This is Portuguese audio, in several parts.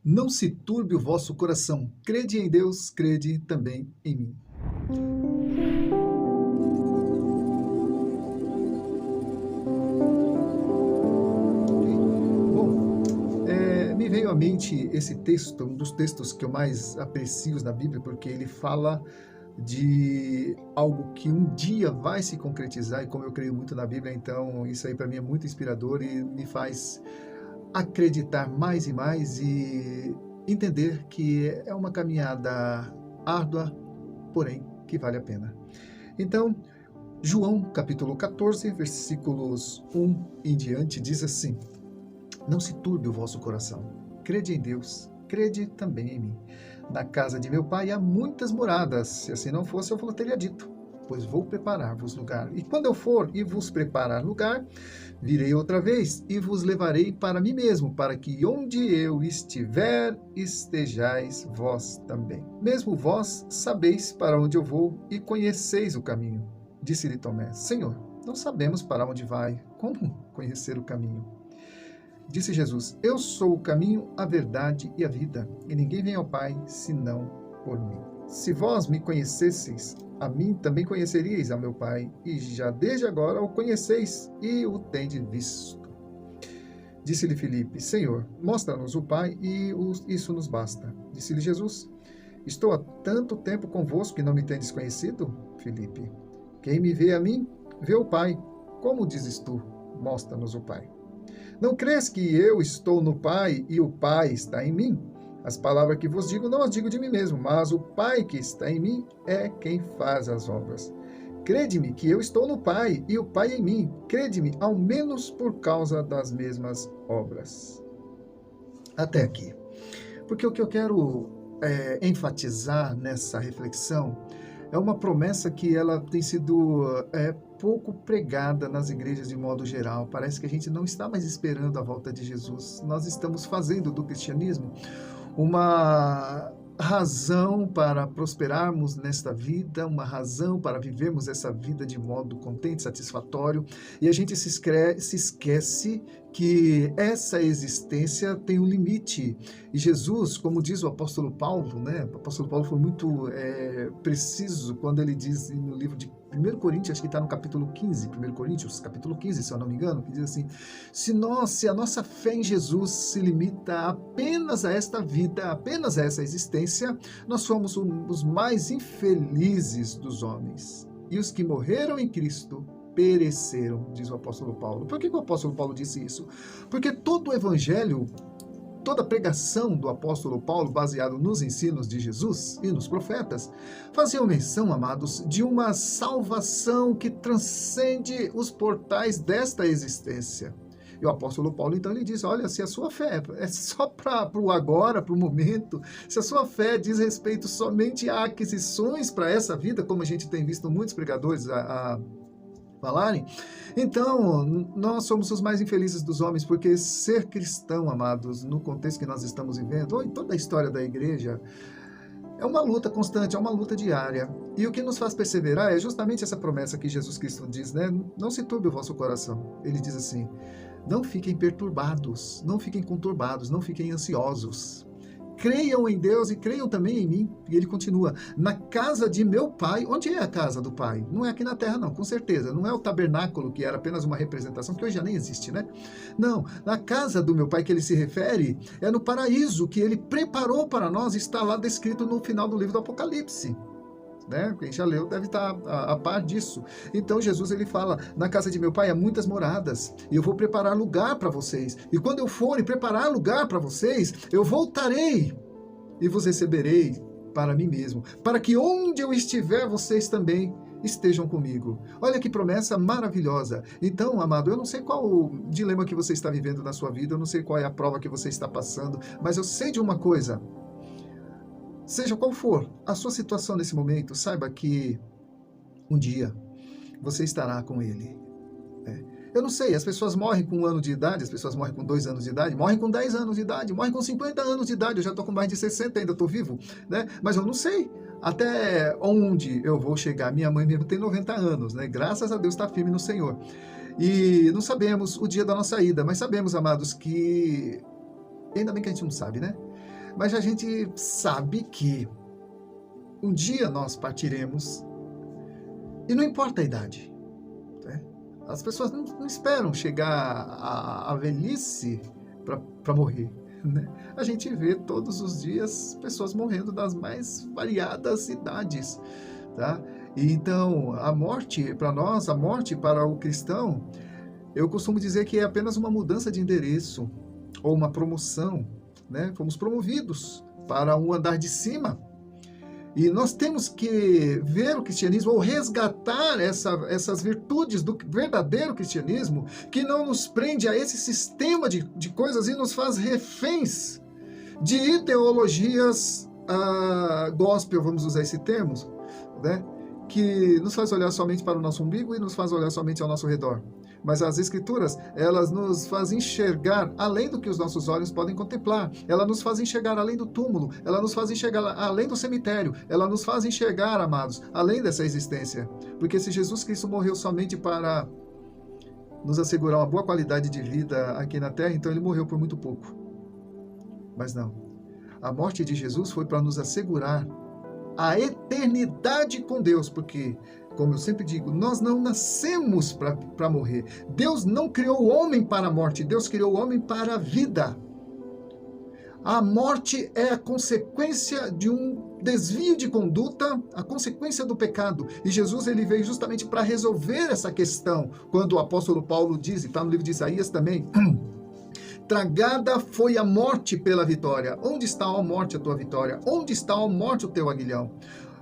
Não se turbe o vosso coração. Crede em Deus, crede também em mim. Bom, me veio à mente esse texto, um dos textos que eu mais aprecio na Bíblia, porque ele fala de algo que um dia vai se concretizar, e como eu creio muito na Bíblia, então isso aí para mim é muito inspirador e me faz acreditar mais e mais e entender que é uma caminhada árdua, porém que vale a pena. Então, João capítulo 14, versículos 1 em diante, diz assim: Não se turbe o vosso coração. Crede em Deus, crede também em mim. Na casa de meu pai há muitas moradas. Se assim não fosse, eu vos teria dito, pois vou preparar-vos lugar. E quando eu for e vos preparar lugar, virei outra vez e vos levarei para mim mesmo, para que onde eu estiver, estejais vós também. Mesmo vós sabeis para onde eu vou e conheceis o caminho. Disse-lhe Tomé: Senhor, não sabemos para onde vai. Como conhecer o caminho? Disse Jesus: Eu sou o caminho, a verdade e a vida, e ninguém vem ao Pai senão por mim. Se vós me conhecesseis, a mim também conheceríeis a meu Pai, e já desde agora o conheceis e o tendes visto. Disse-lhe Filipe: Senhor, mostra-nos o Pai, e isso nos basta. Disse-lhe Jesus: Estou há tanto tempo convosco que não me tendes conhecido, Filipe? Quem me vê a mim, vê o Pai. Como dizes tu: Mostra-nos o Pai? Não crês que eu estou no Pai e o Pai está em mim? As palavras que vos digo, não as digo de mim mesmo, mas o Pai que está em mim é quem faz as obras. Crede-me que eu estou no Pai e o Pai em mim. Crede-me, ao menos por causa das mesmas obras. Até aqui. Porque o que eu quero enfatizar nessa reflexão é uma promessa que ela tem sido pouco pregada nas igrejas de modo geral. Parece que a gente não está mais esperando a volta de Jesus. Nós estamos fazendo do cristianismo uma razão para prosperarmos nesta vida, uma razão para vivermos essa vida de modo contente, satisfatório, e a gente se esquece que essa existência tem um limite. E Jesus, como diz o apóstolo Paulo, né? O apóstolo Paulo foi muito preciso quando ele diz no livro de 1 Coríntios, acho que está no capítulo 15, 1 Coríntios, capítulo 15, se eu não me engano, que diz assim: se a nossa fé em Jesus se limita apenas a esta vida, apenas a essa existência, nós somos os mais infelizes dos homens. E os que morreram em Cristo pereceram, diz o apóstolo Paulo. Por que o apóstolo Paulo disse isso? Porque todo o evangelho, toda a pregação do apóstolo Paulo, baseado nos ensinos de Jesus e nos profetas, faziam menção, amados, de uma salvação que transcende os portais desta existência. E o apóstolo Paulo, então, ele diz: olha, se a sua fé é só para o agora, para o momento, se a sua fé diz respeito somente a aquisições para essa vida, como a gente tem visto muitos pregadores falarem, então nós somos os mais infelizes dos homens, porque ser cristão, amados, no contexto que nós estamos vivendo, ou em toda a história da igreja, é uma luta constante, é uma luta diária. E o que nos faz perseverar é justamente essa promessa que Jesus Cristo diz, né? Não se turbe o vosso coração. Ele diz assim: não fiquem perturbados, não fiquem conturbados, não fiquem ansiosos. Creiam em Deus e creiam também em mim. E ele continua: na casa de meu pai. Onde é a casa do pai? Não é aqui na terra, não, com certeza. Não é o tabernáculo, que era apenas uma representação, que hoje já nem existe, né? Não, na casa do meu pai que ele se refere é no paraíso que ele preparou para nós, está lá descrito no final do livro do Apocalipse. Né? Quem já leu deve estar a par disso. Então Jesus, ele fala: na casa de meu pai há muitas moradas, e eu vou preparar lugar para vocês, e quando eu for e preparar lugar para vocês, eu voltarei e vos receberei para mim mesmo, para que onde eu estiver, vocês também estejam comigo. Olha que promessa maravilhosa. Então, amado, eu não sei qual o dilema que você está vivendo na sua vida, eu não sei qual é a prova que você está passando, mas eu sei de uma coisa: seja qual for a sua situação nesse momento, saiba que um dia você estará com Ele. Eu não sei, as pessoas morrem com 1 ano de idade, as pessoas morrem com 2 anos de idade, morrem com 10 anos de idade, morrem com 50 anos de idade, eu já estou com mais de 60, ainda estou vivo, né? Mas eu não sei até onde eu vou chegar. Minha mãe mesmo tem 90 anos, né? Graças a Deus está firme no Senhor. E não sabemos o dia da nossa ida, mas sabemos, amados, que Ainda bem que a gente não sabe, né? Mas a gente sabe que um dia nós partiremos e não importa a idade, né? As pessoas não esperam chegar à velhice para morrer, né? A gente vê todos os dias pessoas morrendo das mais variadas idades, tá? E então, a morte para nós, a morte para o cristão, eu costumo dizer que é apenas uma mudança de endereço ou uma promoção, né? Fomos promovidos para um andar de cima. E nós temos que ver o cristianismo ou resgatar essas virtudes do verdadeiro cristianismo, que não nos prende a esse sistema de coisas e nos faz reféns de ideologias gospel, vamos usar esse termo, né? Que nos faz olhar somente para o nosso umbigo e nos faz olhar somente ao nosso redor. Mas as escrituras, elas nos fazem enxergar além do que os nossos olhos podem contemplar. Ela nos faz enxergar além do túmulo. Ela nos faz enxergar além do cemitério. Ela nos faz enxergar, amados, além dessa existência. Porque se Jesus Cristo morreu somente para nos assegurar uma boa qualidade de vida aqui na terra, então ele morreu por muito pouco. Mas não. A morte de Jesus foi para nos assegurar a eternidade com Deus, porque, como eu sempre digo, nós não nascemos para morrer. Deus não criou o homem para a morte, Deus criou o homem para a vida. A morte é a consequência de um desvio de conduta, a consequência do pecado. E Jesus ele veio justamente para resolver essa questão. Quando o apóstolo Paulo diz, e está no livro de Isaías também, tragada foi a morte pela vitória. Onde está, ó morte, a tua vitória? Onde está, ó morte, o teu aguilhão?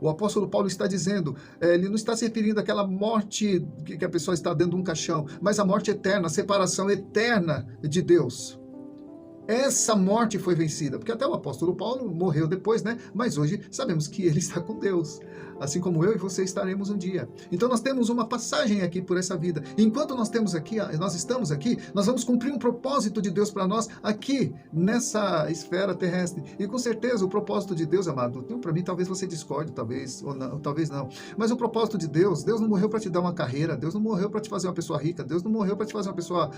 O apóstolo Paulo está dizendo, ele não está se referindo àquela morte que a pessoa está dentro de um caixão, mas a morte eterna, a separação eterna de Deus. Essa morte foi vencida, porque até o apóstolo Paulo morreu depois, né? Mas hoje sabemos que ele está com Deus, assim como eu e você estaremos um dia. Então nós temos uma passagem aqui por essa vida. Enquanto nós estamos aqui, nós vamos cumprir um propósito de Deus para nós aqui nessa esfera terrestre. E com certeza o propósito de Deus, amado, para mim talvez você discorde, talvez ou não, talvez não. Mas o propósito de Deus não morreu para te dar uma carreira, Deus não morreu para te fazer uma pessoa rica, Deus não morreu para te fazer uma pessoa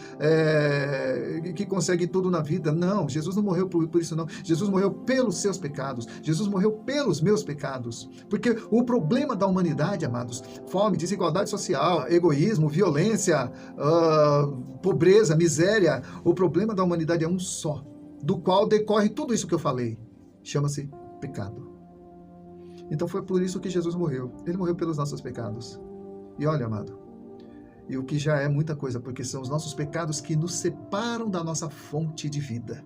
que consegue tudo na vida. Não, Jesus não morreu por isso não. Jesus morreu pelos seus pecados. Jesus morreu pelos meus pecados. Porque o problema da humanidade, amados, fome, desigualdade social, egoísmo, violência, pobreza, miséria, o problema da humanidade é um só, do qual decorre tudo isso que eu falei. Chama-se pecado. Então foi por isso que Jesus morreu. Ele morreu pelos nossos pecados. E olha, amado, e o que já é muita coisa, porque são os nossos pecados que nos separam da nossa fonte de vida.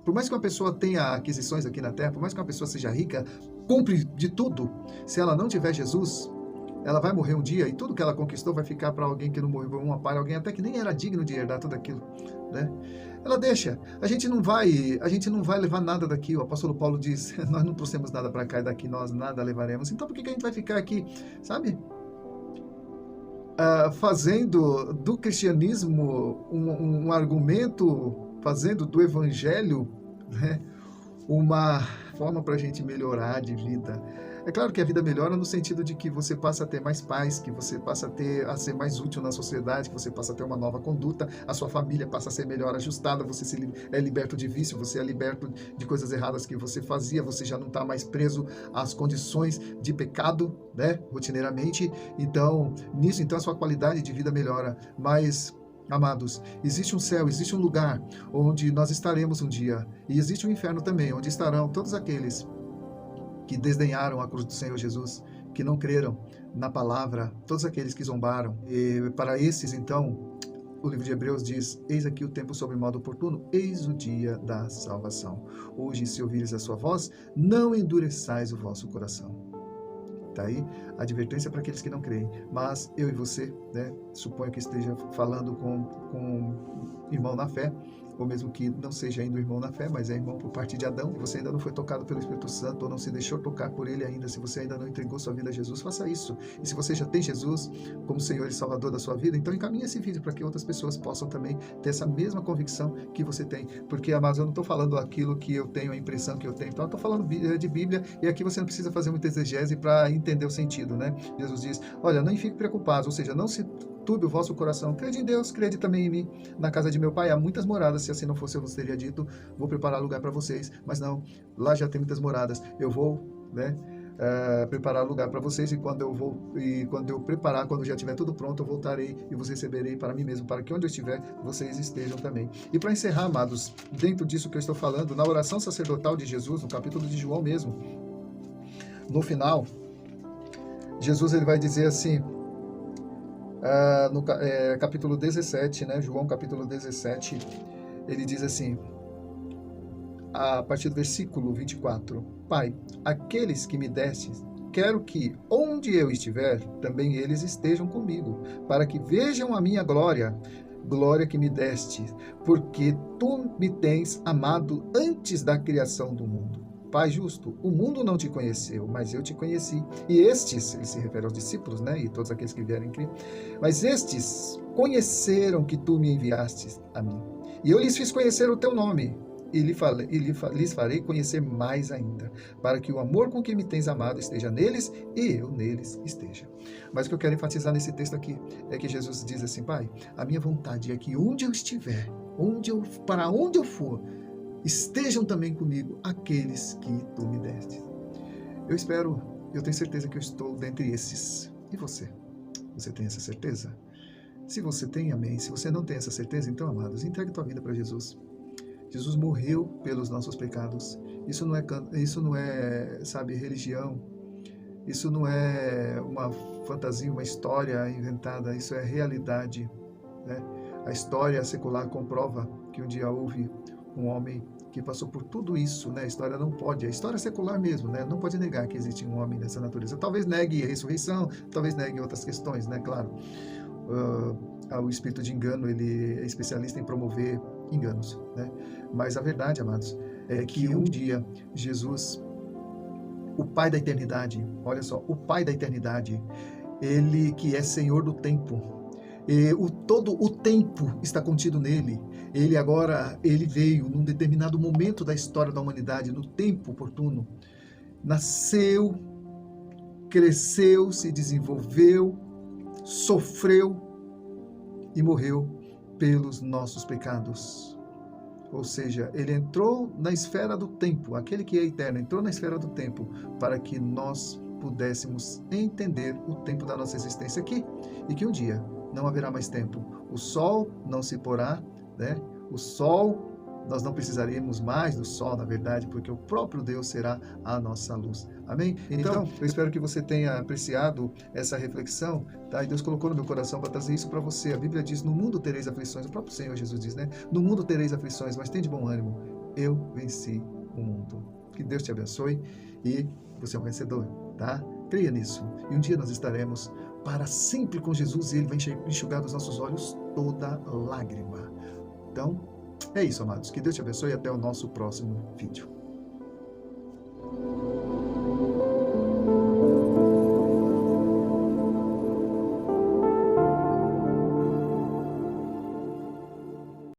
Por mais que uma pessoa tenha aquisições aqui na terra, por mais que uma pessoa seja rica, compre de tudo, se ela não tiver Jesus, ela vai morrer um dia e tudo que ela conquistou vai ficar para alguém que não morreu, uma para alguém até que nem era digno de herdar tudo aquilo, né? Ela deixa. A gente não vai levar nada daqui. O apóstolo Paulo diz, nós não trouxemos nada para cá e daqui nós nada levaremos. Então por que a gente vai ficar aqui, sabe? Fazendo do cristianismo um argumento, fazendo do evangelho, né, uma forma para a gente melhorar de vida. É claro que a vida melhora no sentido de que você passa a ter mais paz, que você passa a ser mais útil na sociedade, que você passa a ter uma nova conduta, a sua família passa a ser melhor ajustada, você é liberto de vício, você é liberto de coisas erradas que você fazia, você já não está mais preso às condições de pecado, né, rotineiramente. Então, a sua qualidade de vida melhora. Mas, amados, existe um céu, existe um lugar onde nós estaremos um dia, e existe um inferno também, onde estarão todos aqueles que desdenharam a cruz do Senhor Jesus, que não creram na palavra, todos aqueles que zombaram. E para esses, então, o livro de Hebreus diz, eis aqui o tempo sobre modo oportuno, eis o dia da salvação. Hoje, se ouvires a sua voz, não endureçais o vosso coração. Está aí a advertência para aqueles que não creem. Mas eu e você, né, suponho que esteja falando com um irmão na fé, ou mesmo que não seja ainda irmão na fé, mas é irmão por parte de Adão, e você ainda não foi tocado pelo Espírito Santo, ou não se deixou tocar por ele ainda, se você ainda não entregou sua vida a Jesus, faça isso. E se você já tem Jesus como Senhor e Salvador da sua vida, então encaminhe esse vídeo para que outras pessoas possam também ter essa mesma convicção que você tem. Porque, amados, eu não estou falando aquilo que eu tenho, a impressão que eu tenho, então eu estou falando de Bíblia, e aqui você não precisa fazer muita exegese para entender o sentido, né? Jesus diz, olha, não fique preocupado, ou seja, não se turbe o vosso coração. Crede em Deus, crede também em mim. Na casa de meu pai há muitas moradas, se assim não fosse eu vos teria dito, vou preparar lugar para vocês. Mas não, lá já tem muitas moradas. Eu vou, né, preparar lugar para vocês, e quando eu preparar, quando já estiver tudo pronto, eu voltarei e vos receberei para mim mesmo, para que onde eu estiver, vocês estejam também. E para encerrar, amados, dentro disso que eu estou falando, na oração sacerdotal de Jesus, no capítulo de João mesmo, no final, Jesus ele vai dizer assim, no capítulo 17, né, João capítulo 17, ele diz assim, a partir do versículo 24, Pai, aqueles que me destes, quero que, onde eu estiver, também eles estejam comigo, para que vejam a minha glória, glória que me deste, porque tu me tens amado antes da criação do mundo. Pai justo, o mundo não te conheceu, mas eu te conheci. E estes, ele se refere aos discípulos, né, e todos aqueles que vierem crer, mas estes conheceram que tu me enviastes a mim. E eu lhes fiz conhecer o teu nome, e lhes farei conhecer mais ainda, para que o amor com que me tens amado esteja neles e eu neles esteja. Mas o que eu quero enfatizar nesse texto aqui é que Jesus diz assim, Pai, a minha vontade é que onde eu estiver, para onde eu for, estejam também comigo aqueles que tu me deste. Eu tenho certeza que eu estou dentre esses. E você? Você tem essa certeza? Se você tem, amém. Se você não tem essa certeza, então, amados, entregue tua vida para Jesus. Jesus morreu pelos nossos pecados. Isso não é, sabe, religião. Isso não é uma fantasia, uma história inventada. Isso é realidade, né? A história secular comprova que um dia houve um homem que passou por tudo isso, né? A história não pode, a história secular mesmo, né? Não pode negar que existe um homem dessa natureza. Talvez negue a ressurreição, talvez negue outras questões, né? Claro. O espírito de engano, ele é especialista em promover enganos, né? Mas a verdade, amados, é que um dia Jesus, o Pai da eternidade, olha só, o Pai da eternidade, ele que é Senhor do tempo, todo o tempo está contido nele. Ele veio num determinado momento da história da humanidade, no tempo oportuno, nasceu, cresceu, se desenvolveu, sofreu e morreu pelos nossos pecados. Ou seja, ele entrou na esfera do tempo, aquele que é eterno, entrou na esfera do tempo para que nós pudéssemos entender o tempo da nossa existência aqui, e que um dia não haverá mais tempo. O sol não se porá, né? O sol, nós não precisaremos mais do sol, na verdade, porque o próprio Deus será a nossa luz. Amém? Então, eu espero que você tenha apreciado essa reflexão, tá? E Deus colocou no meu coração para trazer isso para você. A Bíblia diz, no mundo tereis aflições, o próprio Senhor Jesus diz, né? No mundo tereis aflições, mas tende bom ânimo. Eu venci o mundo. Que Deus te abençoe e você é um vencedor, tá? Creia nisso. E um dia nós estaremos para sempre com Jesus e Ele vai enxugar dos nossos olhos toda lágrima. Então, é isso, amados. Que Deus te abençoe e até o nosso próximo vídeo.